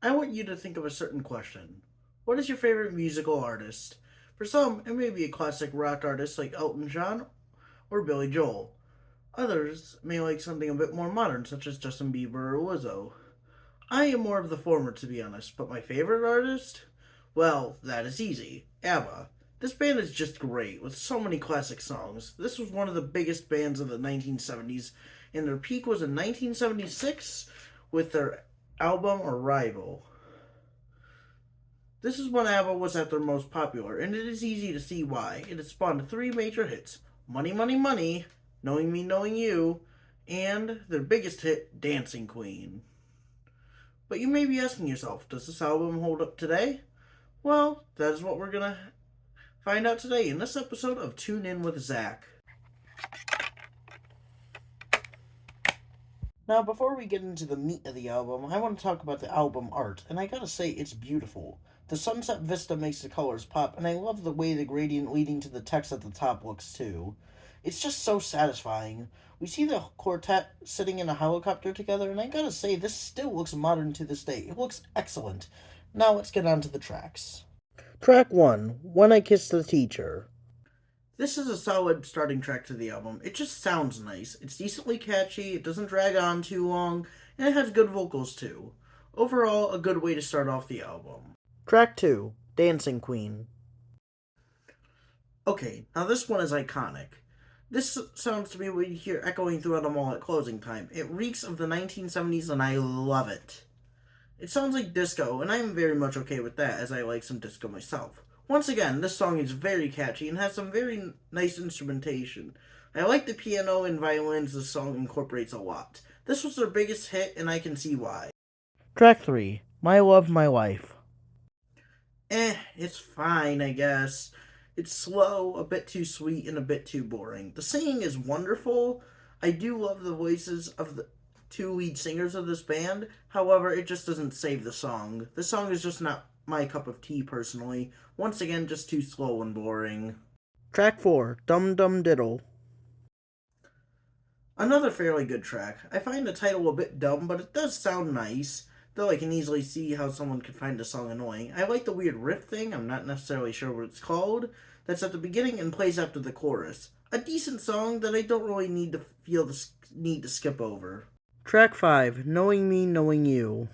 I want you to think of a certain question. What is your favorite musical artist? For some, it may be a classic rock artist like Elton John or Billy Joel. Others may like something a bit more modern, such as Justin Bieber or Lizzo. I am more of the former, to be honest, but my favorite artist? Well, that is easy. ABBA. This band is just great, with so many classic songs. This was one of the biggest bands of the 1970s, and their peak was in 1976 with their album Arrival. This is when ABBA was at their most popular, and it is easy to see why. It has spawned three major hits: Money, Money, Money, Knowing Me, Knowing You, and their biggest hit, Dancing Queen. But you may be asking yourself, does this album hold up today? Well, that is what we're gonna find out today in this episode of Tune In with Zach. Now, before we get into the meat of the album, I want to talk about the album art, and I gotta say, it's beautiful. The sunset vista makes the colors pop, and I love the way the gradient leading to the text at the top looks too. It's just so satisfying. We see the quartet sitting in a helicopter together, and I gotta say, this still looks modern to this day. It looks excellent. Now let's get on to the tracks. Track 1, When I Kissed the Teacher. This is a solid starting track to the album. It just sounds nice. It's decently catchy, it doesn't drag on too long, and it has good vocals too. Overall, a good way to start off the album. Track 2, Dancing Queen. Okay, now this one is iconic. This sounds to me what you hear echoing throughout a mall at closing time. It reeks of the 1970s and I love it. It sounds like disco, and I am very much okay with that, as I like some disco myself. Once again, this song is very catchy and has some very nice instrumentation. I like the piano and violins this song incorporates a lot. This was their biggest hit, and I can see why. Track 3, My Love, My Life. It's fine, I guess. It's slow, a bit too sweet, and a bit too boring. The singing is wonderful. I do love the voices of the two lead singers of this band. However, it just doesn't save the song. The song is just not my cup of tea, personally. Once again, just too slow and boring. Track 4, Dum Dum Diddle. Another fairly good track. I find the title a bit dumb, but it does sound nice, though I can easily see how someone could find the song annoying. I like the weird riff thing, I'm not necessarily sure what it's called, that's at the beginning and plays after the chorus. A decent song that I don't really need to feel the need to skip over. Track 5, Knowing Me, Knowing You.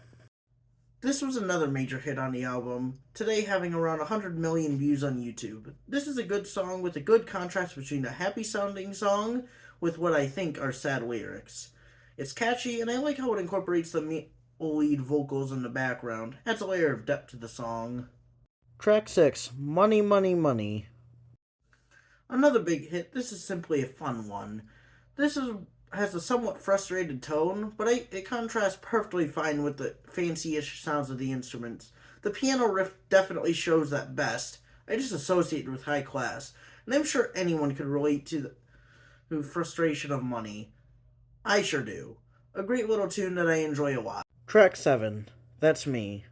This was another major hit on the album, today having around 100 million views on YouTube. This is a good song with a good contrast between a happy sounding song with what I think are sad lyrics. It's catchy, and I like how it incorporates the lead vocals in the background. Adds a layer of depth to the song. Track 6, Money, Money, Money. Another big hit. This is simply a fun one. Has a somewhat frustrated tone, but it contrasts perfectly fine with the fancy-ish sounds of the instruments. The piano riff definitely shows that best. I just associate it with high class, and I'm sure anyone could relate to the frustration of money. I sure do. A great little tune that I enjoy a lot. Track 7, That's Me.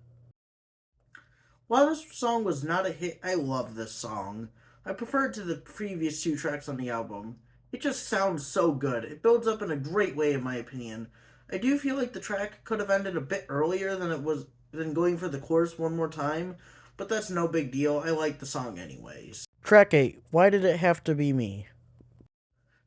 While this song was not a hit, I love this song. I prefer it to the previous two tracks on the album. It just sounds so good. It builds up in a great way, in my opinion. I do feel like the track could have ended a bit earlier than going for the chorus one more time, but that's no big deal. I like the song anyways. Track 8, Why Did It Have to Be Me?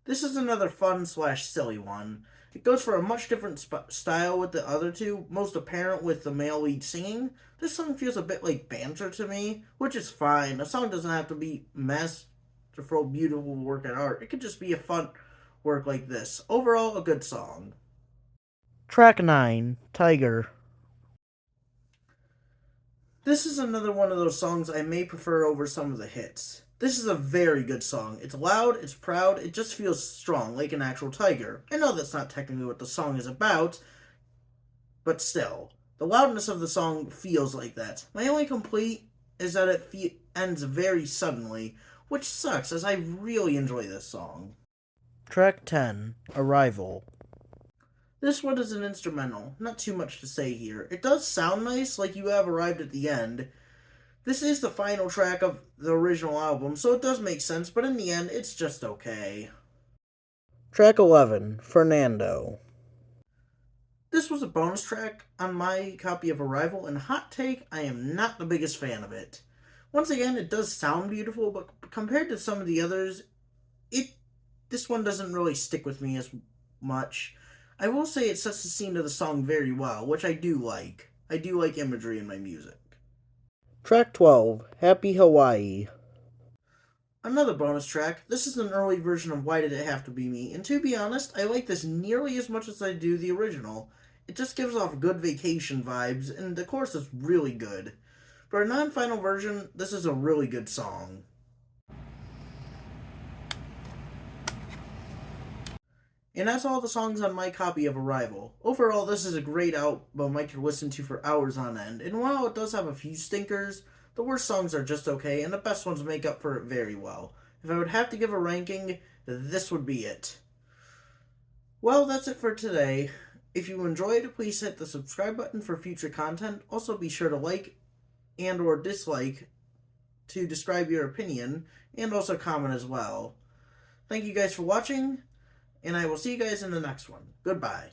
This is another fun/silly one. It goes for a much different style with the other two, most apparent with the male lead singing. This song feels a bit like banter to me, which is fine. A song doesn't have to be masterful, beautiful work of art. It could just be a fun work like this. Overall, a good song. Track 9, Tiger. This is another one of those songs I may prefer over some of the hits. This is a very good song. It's loud, it's proud, it just feels strong, like an actual tiger. I know that's not technically what the song is about, but still. The loudness of the song feels like that. My only complaint is that it ends very suddenly, which sucks, as I really enjoy this song. Track 10, Arrival. This one is an instrumental, not too much to say here. It does sound nice, like you have arrived at the end. This is the final track of the original album, so it does make sense, but in the end, it's just okay. Track 11, Fernando. This was a bonus track on my copy of Arrival, and hot take, I am not the biggest fan of it. Once again, it does sound beautiful, but compared to some of the others, it this one doesn't really stick with me as much. I will say it sets the scene of the song very well, which I do like. I do like imagery in my music. Track 12, Happy Hawaii. Another bonus track. This is an early version of Why Did It Have to Be Me, and to be honest, I like this nearly as much as I do the original. It just gives off good vacation vibes, and the chorus is really good. For a non-final version, this is a really good song. And that's all the songs on my copy of Arrival. Overall, this is a great album I could listen to for hours on end, and while it does have a few stinkers, the worst songs are just okay, and the best ones make up for it very well. If I would have to give a ranking, this would be it. Well, that's it for today. If you enjoyed, please hit the subscribe button for future content. Also be sure to like and or dislike to describe your opinion, and also comment as well. Thank you guys for watching, and I will see you guys in the next one. Goodbye.